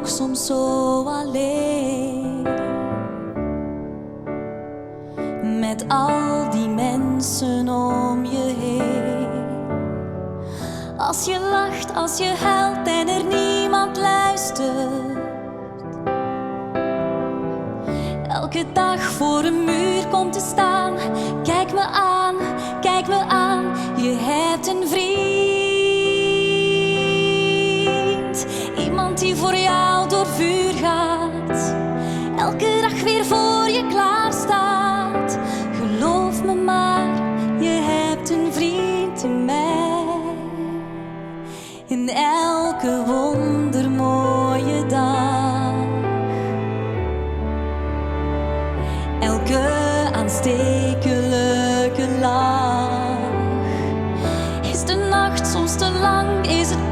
ook soms zo alleen. Met al die mensen om je heen. Als je lacht, als je huilt en er niemand luistert. Elke dag voor een muur komt te staan. Kijk me aan, kijk me aan. Je hebt een vriend. Iemand die voor jou door vuur gaat. Elke dag weer voor je klaar staat. Geloof me maar, je hebt een vriend in mij. In elke wondermooie dag. Elke aanstekelijke lach. Is de nacht soms te lang, is het